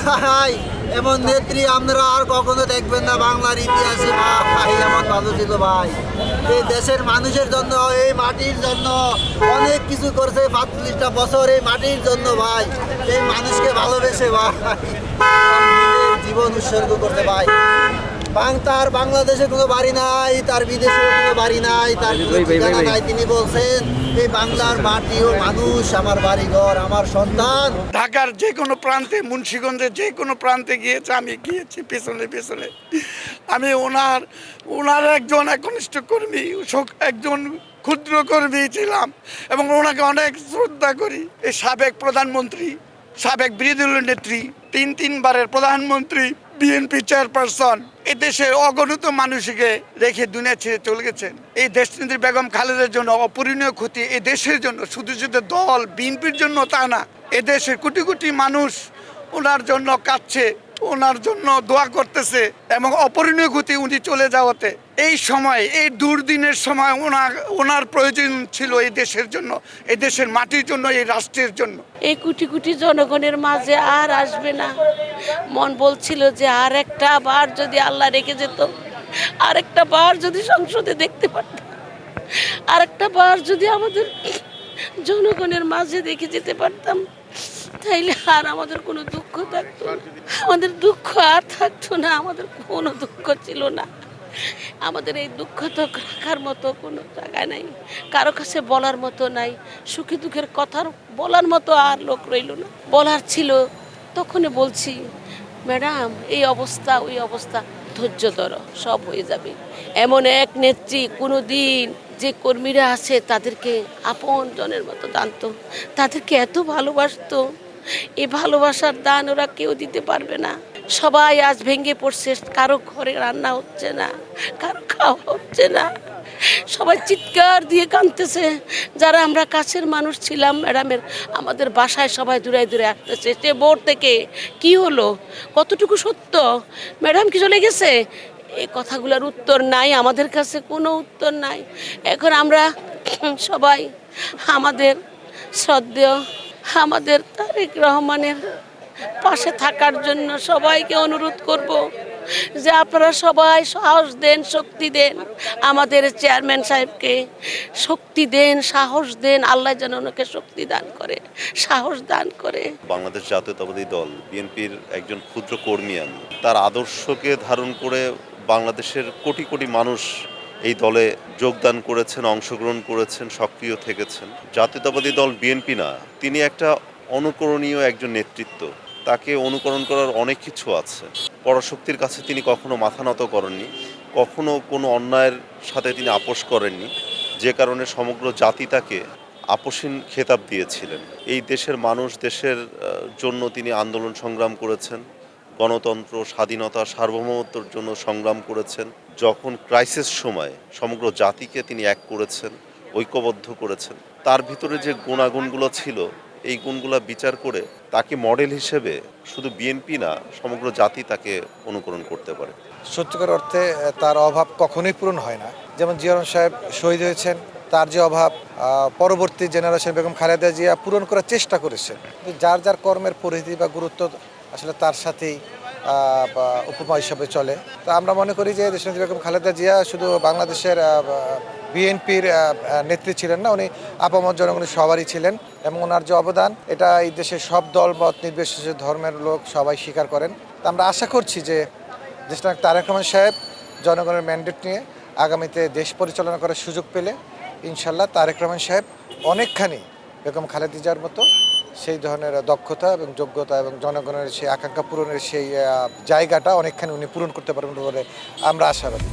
ভাই এমন নেত্রী আপনারা আর কখনো দেখবেন না বাংলার ইতিহাসে। ভাই এমন ভালো ছিল ভাই, এই দেশের মানুষের জন্য, এই মাটির জন্য অনেক কিছু করছে। ৪৫টা বছর এই মাটির জন্য ভাই, এই মানুষকে ভালোবেসে ভাই নিজের জীবন উৎসর্গ করতে ভাই। তার বাংলাদেশে কোনো বাড়ি নাই, তার বিদেশে কোনো বাড়ি নাই, তার কোনো ঠিকানা নাই। তিনি বলছেন এই বাংলার মাটি ও মানুষ আমার বাড়িঘর, আমার সন্তান। ঢাকার যে কোনো প্রান্তে, মুন্সিগঞ্জের যে কোনো প্রান্তে গিয়েছে, আমি গিয়েছি পেছনে পেছনে। আমি ওনার একজন একনিষ্ঠ কর্মী, একজন ক্ষুদ্র কর্মী ছিলাম এবং ওনাকে অনেক শ্রদ্ধা করি। এই সাবেক প্রধানমন্ত্রী, সাবেক বিরোধী দলের নেত্রী, তিনবারের প্রধানমন্ত্রী, বিএনপি চেয়ারপারসন, এ দেশের অগণিত মানুষকে রেখে দুনিয়া ছেড়ে চলে গেছেন। এই দেশনেত্রী বেগম খালেদার জন্য অপূরণীয় ক্ষতি এই দেশের জন্য, শুধু দল বিএনপির জন্য তা না, এ দেশের কোটি কোটি মানুষ ওনার জন্য কাঁদছে, ওনার জন্য দোয়া করতেছে এবং অপূরণীয় ক্ষতি উনি চলে যাওয়াতে এই সময়, এই দুর্দিনের সময় ওনার প্রয়োজন ছিল এই দেশের জন্য, এই দেশের মাটির জন্য, এই রাষ্ট্রের জন্য। এই কোটি কোটি জনগণের মাঝে আর আসবে না। মন বলছিল যে আর একটা বার যদি আল্লাহ রেখে যেত, আর একটা বার যদি সংসদে দেখতে পারতাম, আর একটা বার যদি আমাদের জনগণের মাঝে দেখে যেতে পারতাম, তাইলে আর আমাদের কোনো দুঃখ থাকতো না। আমাদের দুঃখ আর থাকতো না, আমাদের কোনো দুঃখ ছিল না। আমাদের এই দুঃখ তো রাখার মতো কোনো জায়গা নাই, কারো কাছে বলার মতো নাই। সুখী দুঃখের কথা বলার মতো আর লোক রইল না। বলার ছিল তখনই বলছি, ম্যাডাম এই অবস্থা ওই অবস্থা, ধৈর্য ধরো, সব হয়ে যাবে। এমন এক নেত্রী কোনো দিন যে কর্মীরা আছে তাদেরকে আপন জনের মতো জানতো, তাদেরকে এত ভালোবাসতো। এই ভালোবাসার দান ওরা কেউ দিতে পারবে না। সবাই আজ ভেঙে পড়ছে, কারো ঘরে রান্না হচ্ছে না, কারো খাওয়া হচ্ছে না, সবাই চিৎকার দিয়ে কাঁদতেছে। যারা আমরা কাছের মানুষ ছিলাম ম্যাডামের, আমাদের বাসায় সবাই দূরে দূরে আসতেছে, সে ভোর থেকে কি হলো, কতটুকু সত্য, ম্যাডাম কি চলে গেছে, এই কথাগুলোর উত্তর নাই, আমাদের কাছে কোনো উত্তর নাই। এখন আমরা সবাই আমাদের শ্রদ্ধেয় আমাদের তারেক রহমানের পাশে থাকার জন্য সবাইকে অনুরোধ করব যে আপনারা সবাই সাহস দেন, শক্তি দেন, আমাদের চেয়ারম্যান সাহেবকে শক্তি দেন, সাহস দেন। আল্লাহ যেন ওনাকে শক্তি দান করে, সাহস দান করে। বাংলাদেশ জাতীয়তাবাদী দল বিএনপির একজন ক্ষুদ্র কর্মী আমি। তার আদর্শকে ধারণ করে বাংলাদেশের কোটি কোটি মানুষ এই দলে যোগদান করেছেন, অংশগ্রহণ করেছেন, সক্রিয় থেকেছেন। জাতীয়তাবাদী দল বিএনপি না, তিনি একটা অনুকরণীয় একজন নেতৃত্ব। তাকে অনুকরণ করার অনেক কিছু আছে। পরাশক্তির কাছে তিনি কখনো মাথা নত করেননি, কখনো কোনো অন্যায়ের সাথে তিনি আপোষ করেননি, যে কারণে সমগ্র জাতি তাকে আপোষহীন খেতাব দিয়েছিলেন। এই দেশের মানুষ, দেশের জন্য তিনি আন্দোলন সংগ্রাম করেছেন, গণতন্ত্র, স্বাধীনতা, সার্বভৌমত্বের জন্য সংগ্রাম করেছেন। যখন ক্রাইসিস সময় সমগ্র জাতিকে তিনি এক করেছেন, ঐক্যবদ্ধ করেছেন। তার ভিতরে যে গুণাগুণগুলো ছিল, এই গুণগুলো বিচার করে তাকে মডেল হিসেবে শুধু বিএনপি না, সমগ্র জাতি তাকে অনুকরণ করতে পারে। সত্যিকার অর্থে তার অভাব কখনোই পূরণ হয় না। যেমন জিয়া রহমান সাহেব শহীদ হয়েছেন, তার যে অভাব পরবর্তী জেনারেশন বেগম খালেদা জিয়া পূরণ করার চেষ্টা করেছেন। যার যার কর্মের পরিধি বা গুরুত্ব আসলে তার সাথেই উপমা হিসাবে চলে। তো আমরা মনে করি যে দেশনেত্রী বেগম খালেদা জিয়া শুধু বাংলাদেশের বিএনপির নেত্রী ছিলেন না, উনি আপামর জনগণের সবারই ছিলেন এবং ওনার যে অবদান এটা এই দেশের সব দল মত নির্বিশেষে ধর্মের লোক সবাই স্বীকার করেন। তো আমরা আশা করছি যে দেশনায়ক তারেক রহমান সাহেব জনগণের ম্যান্ডেট নিয়ে আগামীতে দেশ পরিচালনা করার সুযোগ পেলে ইনশাল্লাহ তারেক রহমান সাহেব অনেকখানি বেগম খালেদা জিয়ার মতো সেই ধরনের দক্ষতা এবং যোগ্যতা এবং জনগণের সেই আকাঙ্ক্ষা পূরণের সেই জায়গাটা অনেকখানি উনি পূরণ করতে পারবেন বলে আমরা আশাবাদী।